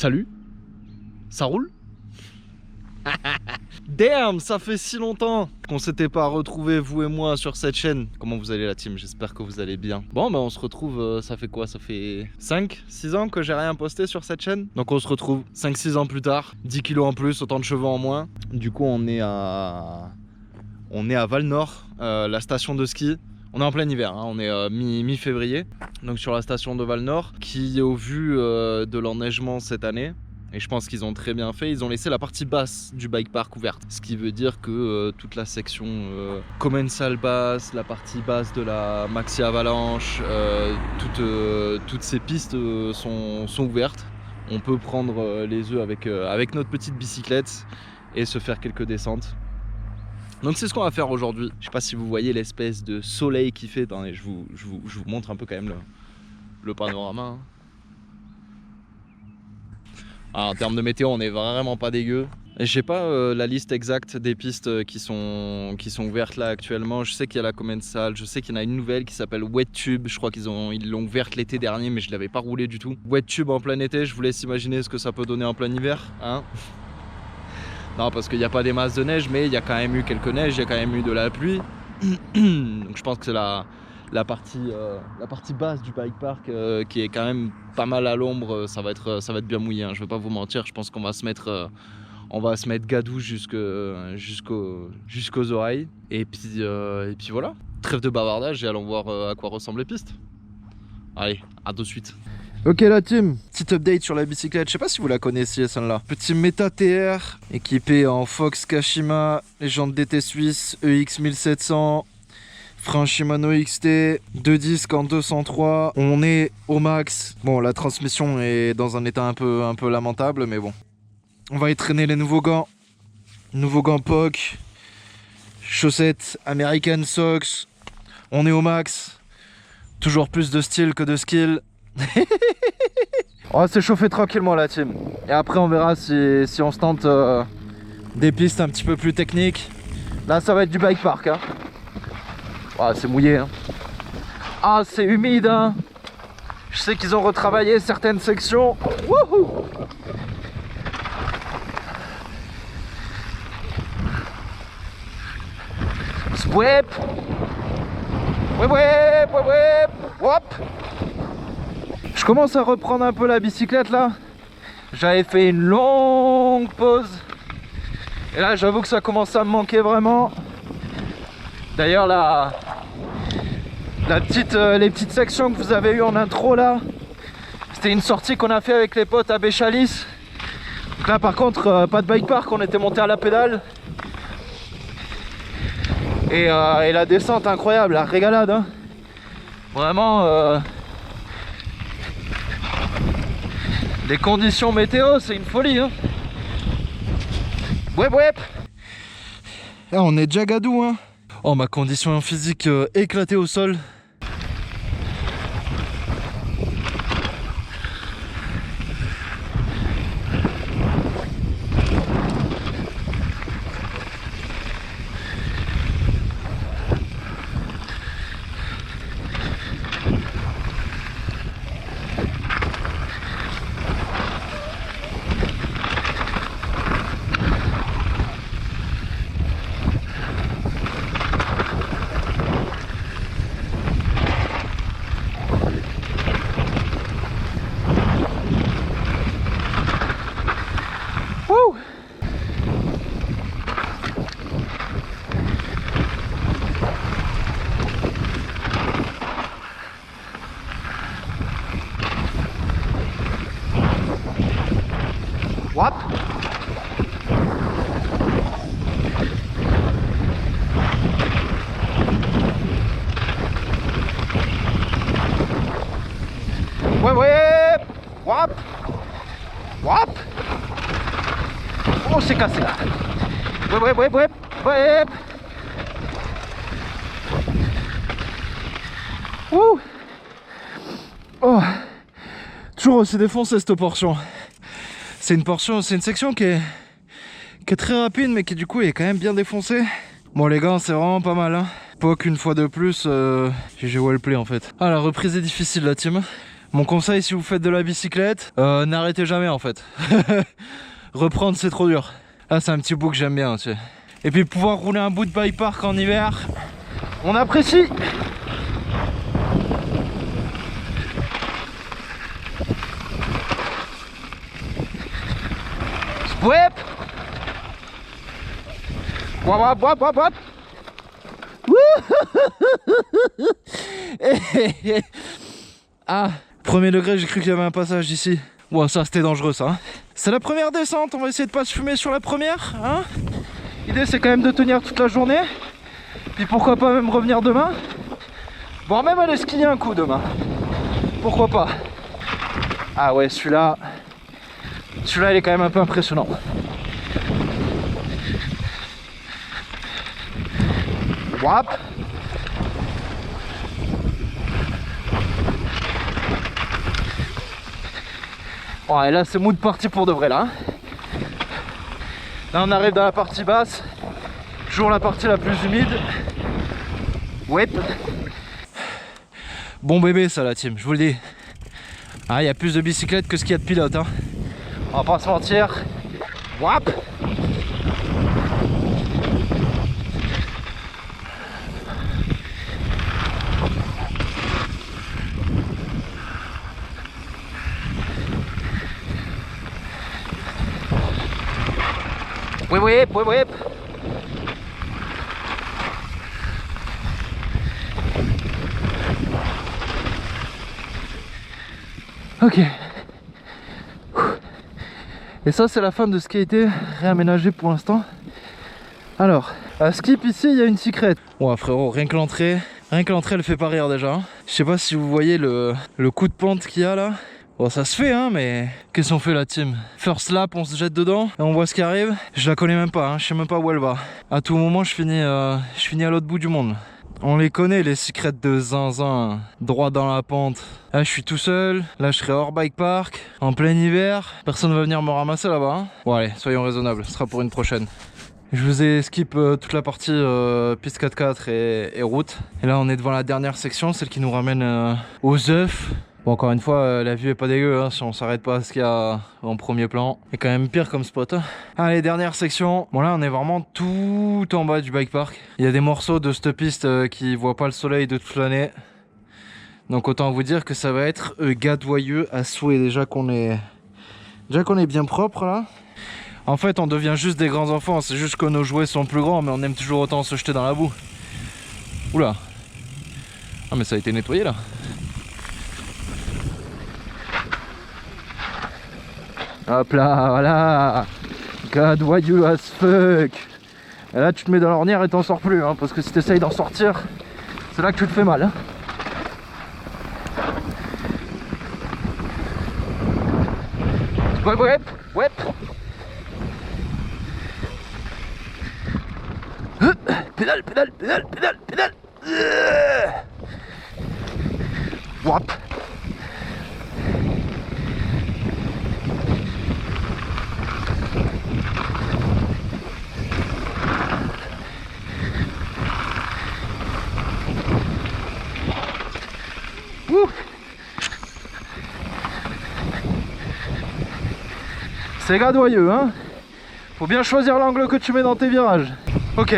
Salut. Ça roule? Damn, ça fait si longtemps qu'on s'était pas retrouvés, vous et moi, sur cette chaîne. Comment vous allez la team? J'espère que vous allez bien. Bon, bah on se retrouve, ça fait quoi? Ça fait 5-6 ans que j'ai rien posté sur cette chaîne. Donc on se retrouve 5-6 ans plus tard, 10 kilos en plus, autant de cheveux en moins. Du coup on est à Val-Nord, la station de ski. On est en plein hiver, hein, on est mi-février. Donc sur la station de Val-Nord, qui au vu de l'enneigement cette année, et je pense qu'ils ont très bien fait, ils ont laissé la partie basse du bike park ouverte. Ce qui veut dire que toute la section commensal basse, la partie basse de la maxi avalanche, toutes ces pistes sont ouvertes. On peut prendre les œufs avec notre petite bicyclette et se faire quelques descentes. Donc c'est ce qu'on va faire aujourd'hui. Je sais pas si vous voyez l'espèce de soleil qui fait. Attendez, je vous montre un peu quand même le panorama. Hein. Ah, en termes de météo, on est vraiment pas dégueu. Et je sais pas la liste exacte des pistes qui sont ouvertes là actuellement. Je sais qu'il y a la commensal, je sais qu'il y en a une nouvelle qui s'appelle Wet Tube. Je crois qu'ils l'ont ouverte l'été dernier, mais je l'avais pas roulé du tout. Wet Tube en plein été, je vous laisse imaginer ce que ça peut donner en plein hiver. Hein. Non, parce qu'il n'y a pas des masses de neige, mais il y a quand même eu quelques neiges, il y a quand même eu de la pluie. Donc je pense que c'est la partie basse du bike park qui est quand même pas mal à l'ombre. Ça va être bien mouillé, hein, je vais pas vous mentir. Je pense qu'on va se mettre gadou jusqu'aux oreilles. Et puis voilà, trêve de bavardage et allons voir à quoi ressemblent les pistes. Allez, à de suite. Ok la team, petite update sur la bicyclette, je sais pas si vous la connaissiez celle-là. Petit Meta TR, équipé en Fox Kashima, les jantes DT Suisse, EX 1700, frein Shimano XT, 2 disques en 203, on est au max. Bon, la transmission est dans un état un peu lamentable, mais bon. On va y traîner les nouveaux gants POC, chaussettes American Socks, on est au max. Toujours plus de style que de skill. On va s'échauffer tranquillement la team. Et après on verra si on se tente des pistes un petit peu plus techniques. Là ça va être du bike park hein. Ah, c'est mouillé hein. Ah c'est humide hein. Je sais qu'ils ont retravaillé certaines sections. Wouhou. Swip. Hop. Je commence à reprendre un peu la bicyclette là. J'avais fait une longue pause. Et là j'avoue que ça commence à me manquer vraiment. D'ailleurs les petites sections que vous avez eues en intro là, c'était une sortie qu'on a fait avec les potes à Béchalis. Donc là par contre pas de bike park, on était monté à la pédale. Et la descente incroyable, la régalade hein. Vraiment les conditions météo c'est une folie hein. Là on est déjà gadou hein. Oh ma condition physique éclatée au sol. What? Wap. Oh c'est cassé là. Ouh. Oh. Toujours aussi défoncé cette portion. C'est une section qui est très rapide mais qui du coup est quand même bien défoncée. Bon les gars c'est vraiment pas mal hein. POC une fois de plus, GG well play en fait. Ah la reprise est difficile la team. Mon conseil si vous faites de la bicyclette, n'arrêtez jamais en fait. Reprendre c'est trop dur. Là c'est un petit bout que j'aime bien, tu sais. Et puis pouvoir rouler un bout de bike park en hiver, on apprécie. Wep. Wap wap wap wap. Ah, premier degré, j'ai cru qu'il y avait un passage ici. Wow, ça c'était dangereux ça. C'est la première descente, on va essayer de pas se fumer sur la première, hein. L'idée c'est quand même de tenir toute la journée. Puis pourquoi pas même revenir demain. Voire même aller skier un coup demain. Pourquoi pas. Ah ouais, celui-là il est quand même un peu impressionnant. Wap. Ouais, là c'est mood parti pour de vrai là. Là on arrive dans la partie basse. Toujours la partie la plus humide. Ouais. Bon bébé ça la team, je vous le dis. Ah, il y a plus de bicyclettes que ce qu'il y a de pilotes hein. On va pas se mentir. Wap. Whip whip whip whip. Ok. Et ça c'est la fin de ce qui a été réaménagé pour l'instant. Alors, à Skip ici il y a une secrète. Ouais frérot, rien que l'entrée elle fait pas rire déjà. Je sais pas si vous voyez le coup de pente qu'il y a là. Bon ça se fait hein, mais qu'est-ce qu'on fait la team? First lap, on se jette dedans et on voit ce qui arrive. Je la connais même pas, hein. Je sais même pas où elle va. À tout moment je finis à l'autre bout du monde. On les connaît les secrets de zinzin. Droit dans la pente. Là je suis tout seul, là je serai hors bike park, en plein hiver. Personne va venir me ramasser là-bas hein. Bon allez, soyons raisonnables, ce sera pour une prochaine. Je vous ai skip toute la partie piste 4x4 et route. Et là on est devant la dernière section, celle qui nous ramène aux œufs. Bon encore une fois la vue est pas dégueu hein, si on s'arrête pas à ce qu'il y a en premier plan. Et quand même pire comme spot hein. Allez dernière section. Bon là on est vraiment tout en bas du bike park. Il y a des morceaux de cette piste qui voient pas le soleil de toute l'année. Donc autant vous dire que ça va être gadoyeux à souhait. Déjà qu'on est bien propre là. En fait on devient juste des grands enfants. C'est juste que nos jouets sont plus grands mais on aime toujours autant se jeter dans la boue. Oula. Ah mais ça a été nettoyé là. Hop là, voilà. Gadoyeux as fuck. Et là tu te mets dans l'ornière et t'en sors plus hein, parce que si t'essayes d'en sortir, c'est là que tu te fais mal hein. Wep wep wep. Pédale pédale pédale pédale pédale. Wap. C'est gadoyeux hein. Faut bien choisir l'angle que tu mets dans tes virages. Ok.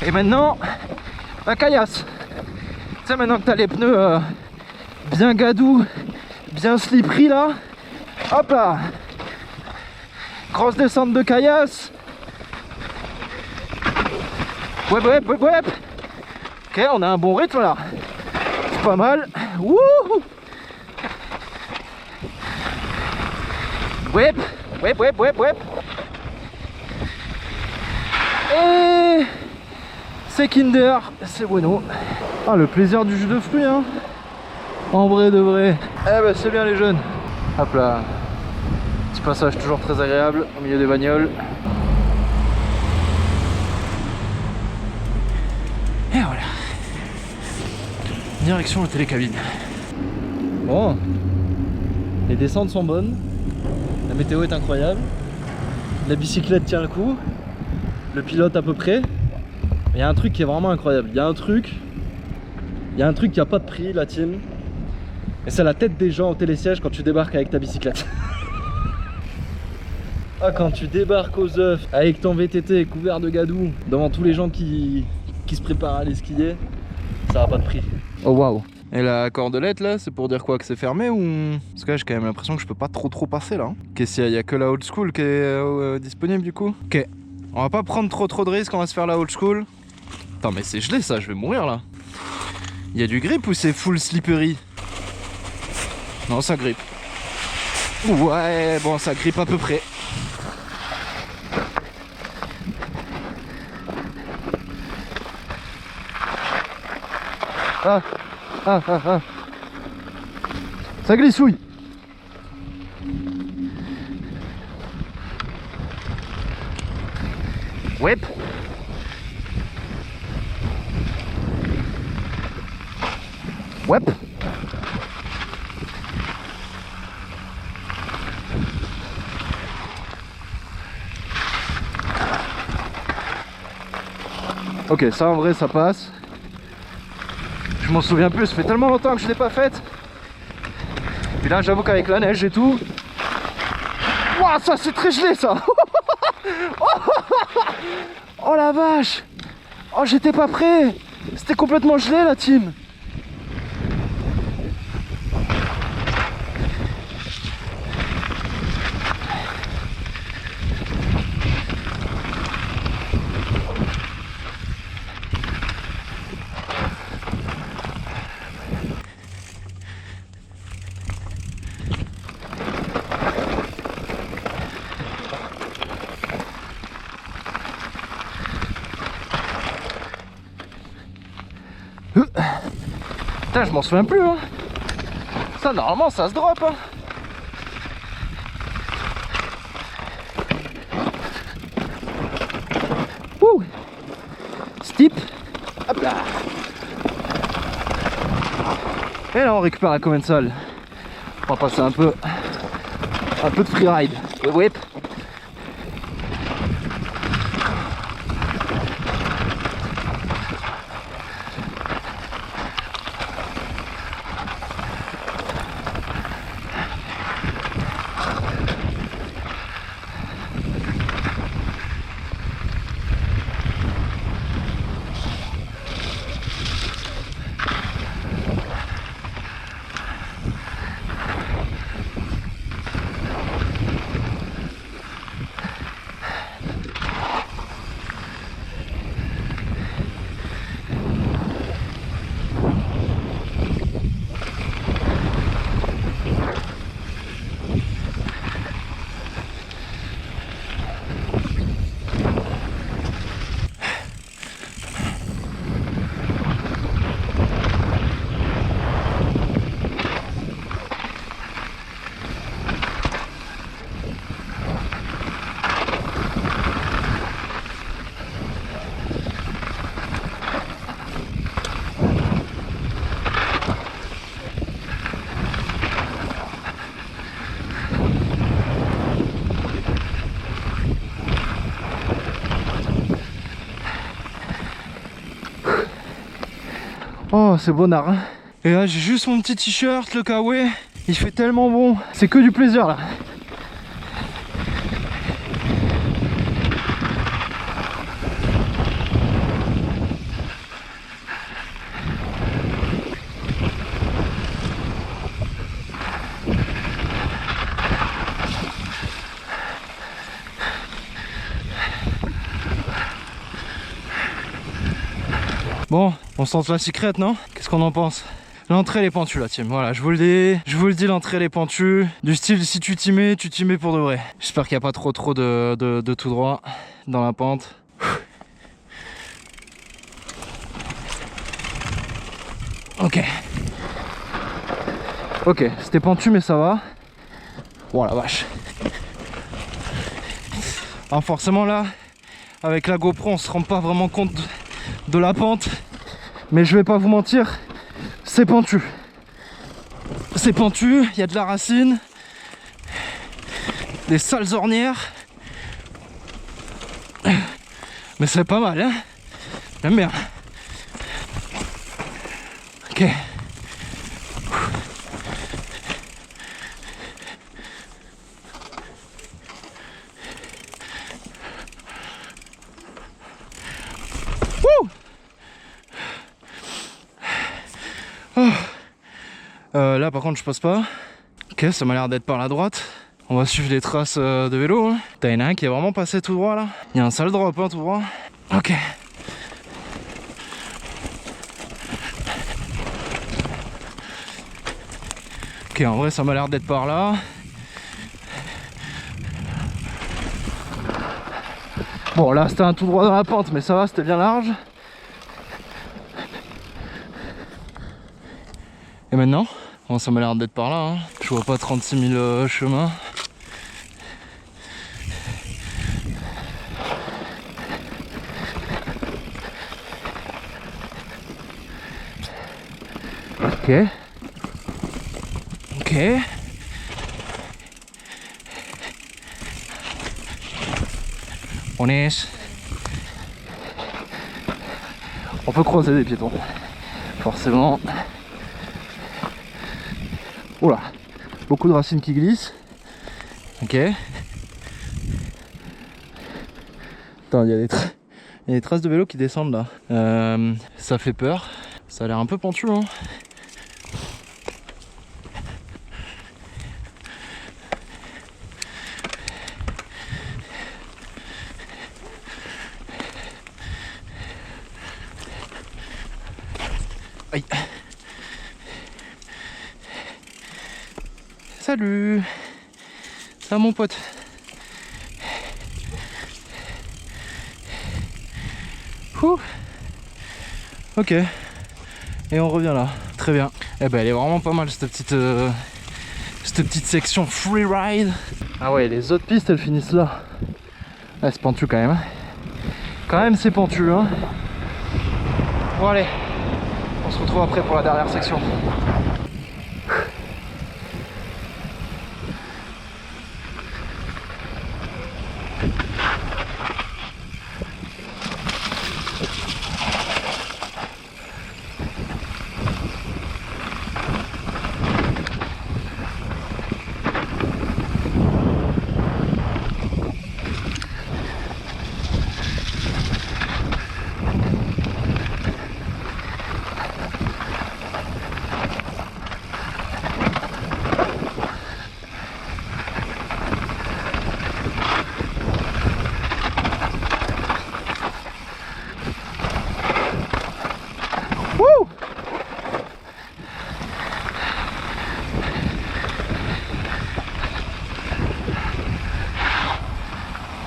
Et maintenant la caillasse. Tu sais maintenant que t'as les pneus bien gadou, bien slippery là. Hop là. Grosse descente de caillasse. Wep wep wep wep. Ok, on a un bon rythme là. C'est pas mal. Wouhou. Wep, wep, wep, wep, wep. Et c'est Kinder, c'est bueno. Ah, le plaisir du jus de fruits, hein. En vrai de vrai. Eh ben, c'est bien les jeunes. Hop là. Petit passage toujours très agréable au milieu des bagnoles. Et voilà. Direction la télécabine. Bon. Les descentes sont bonnes. La météo est incroyable. La bicyclette tient le coup. Le pilote à peu près. Il y a un truc qui est vraiment incroyable. Il y a un truc. Il y a un truc qui a pas de prix, la team. Et c'est la tête des gens au télésiège quand tu débarques avec ta bicyclette. Ah, quand tu débarques aux œufs avec ton VTT couvert de gadou devant tous les gens qui se préparent à aller skier, ça a pas de prix. Oh waouh. Et la cordelette là, c'est pour dire quoi, que c'est fermé ou... Parce que là j'ai quand même l'impression que je peux pas trop passer là. Hein. Qu'est-ce qu'il y a? Il y a que la old school qui est disponible du coup. Ok. On va pas prendre trop de risques, on va se faire la old school. Attends mais c'est gelé ça, je vais mourir là. Il y a du grip ou c'est full slippery? Non ça grippe. Ouais bon ça grippe à peu près. Ah. Ça glissouille. Whip. Whip. Ok, ça en vrai ça passe. Je m'en souviens plus, ça fait tellement longtemps que je l'ai pas faite. Puis là j'avoue qu'avec la neige et tout. Ouah, ça c'est très gelé ça. Oh la vache. Oh j'étais pas prêt. C'était complètement gelé la team. Putain, je m'en souviens plus hein. Ça normalement ça se drop hein. Ouh. Steep. Hop là. Et là on récupère la commensole. On va passer un peu de freeride. Whip. Oh c'est bonnard hein. Et là j'ai juste mon petit t-shirt, le Kawaii. Il fait tellement bon. C'est que du plaisir là. Bon, on se tente la secrète, non? Qu'est-ce qu'on en pense? L'entrée elle est pentue la team, voilà, je vous le dis, l'entrée elle est pentue. Du style, si tu t'y mets pour de vrai. J'espère qu'il n'y a pas trop de tout droit dans la pente. Ok. Ok, c'était pentu mais ça va. Oh la vache. Alors forcément là, avec la GoPro on se rend pas vraiment compte de la pente. Mais je vais pas vous mentir, c'est pentu. C'est pentu, il y a de la racine, des sales ornières. Mais c'est pas mal hein. J'aime bien. Ok. Là par contre je passe pas. Ok, ça m'a l'air d'être par la droite. On va suivre les traces de vélo. Hein. T'as un qui est vraiment passé tout droit là. Il y a un sale drop hein, tout droit. Ok. Ok, en vrai ça m'a l'air d'être par là. Bon là c'était un tout droit dans la pente mais ça va, c'était bien large. Et maintenant, bon, ça m'a l'air d'être par là, hein. Je vois pas 36 000 chemins. Ok. Ok. On peut croiser des piétons. Forcément. Oula, beaucoup de racines qui glissent. Ok. Attends, il y a des traces de vélo qui descendent là. Ça fait peur. Ça a l'air un peu pentu, hein. Aïe. Salut. Ça va mon pote. Ouh. Ok. Et on revient là. Très bien. Eh ben elle est vraiment pas mal cette petite section freeride. Ah ouais, les autres pistes elles finissent là. Ah, c'est pentu quand même. Hein. Quand même c'est pentu hein. Bon allez. On se retrouve après pour la dernière section.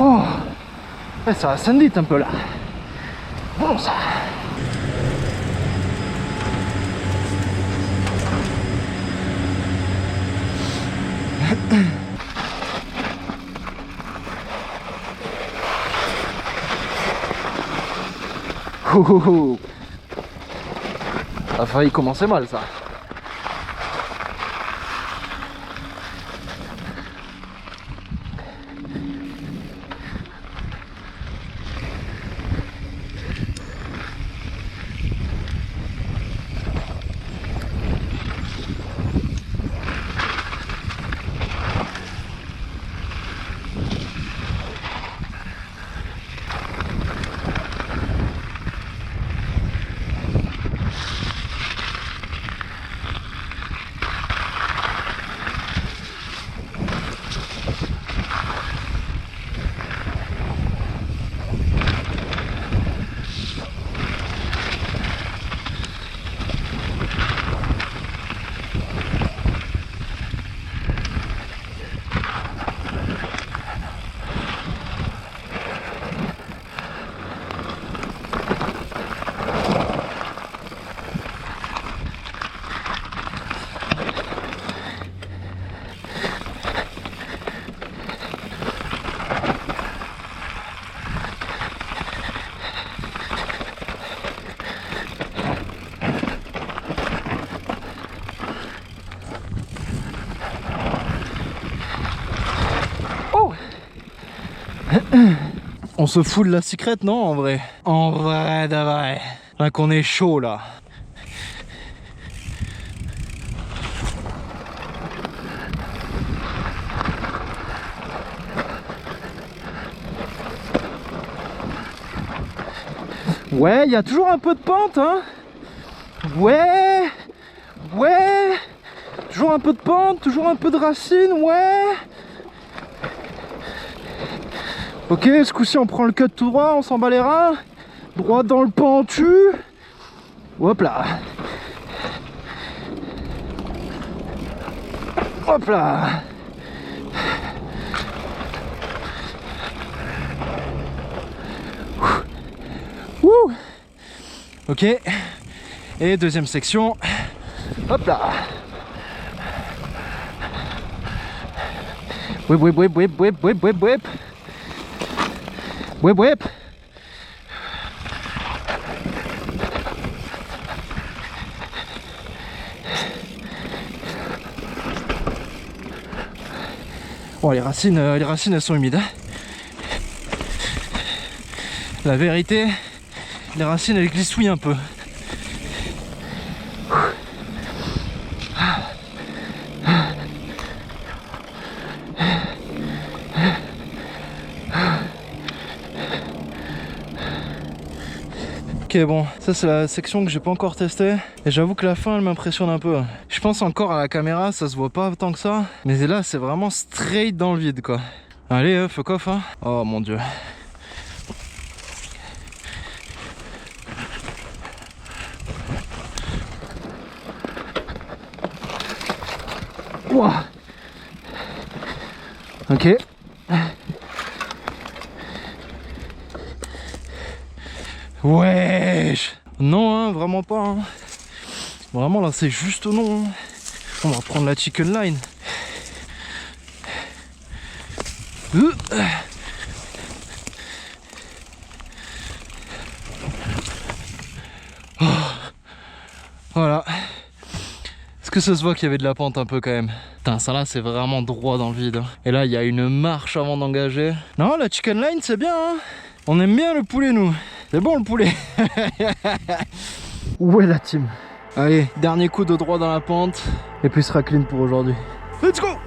Oh, ouais, ça ascendit un peu là. Bon ça. Ça a failli commencer mal ça. On se fout de la secrète, non, en vrai? En vrai, d'avril. Là qu'on est chaud, là. Ouais, il y a toujours un peu de pente, hein. Ouais. Ouais. Toujours un peu de pente, toujours un peu de racines, ouais. Ok, ce coup-ci on prend le cut tout droit, on s'en bat les reins. Droit dans le pentu. Hop là. Hop là. Ouh. Ok. Et deuxième section. Hop là. Whip, whip, whip, whip, whip, whip, whip, whip. Whip, whip. Bon, les racines elles sont humides. La vérité, les racines elles glissouillent un peu. Ok, bon, ça c'est la section que j'ai pas encore testée. Et j'avoue que la fin elle m'impressionne un peu. Je pense encore à la caméra, ça se voit pas tant que ça. Mais là c'est vraiment straight dans le vide quoi. Allez, fuck off hein. Oh mon dieu. Wow. Ok. Wesh. Non hein, vraiment pas hein. Vraiment là c'est juste non hein. On va prendre la chicken line. Oh. Voilà. Est-ce que ça se voit qu'il y avait de la pente un peu quand même? Putain, ça là c'est vraiment droit dans le vide. Et là il y a une marche avant d'engager. Non, la chicken line c'est bien hein. On aime bien le poulet nous. C'est bon le poulet. Où est la team? Allez, dernier coup de droit dans la pente. Et puis sera clean pour aujourd'hui. Let's go!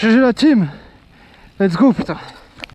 GG la team. Let's go putain.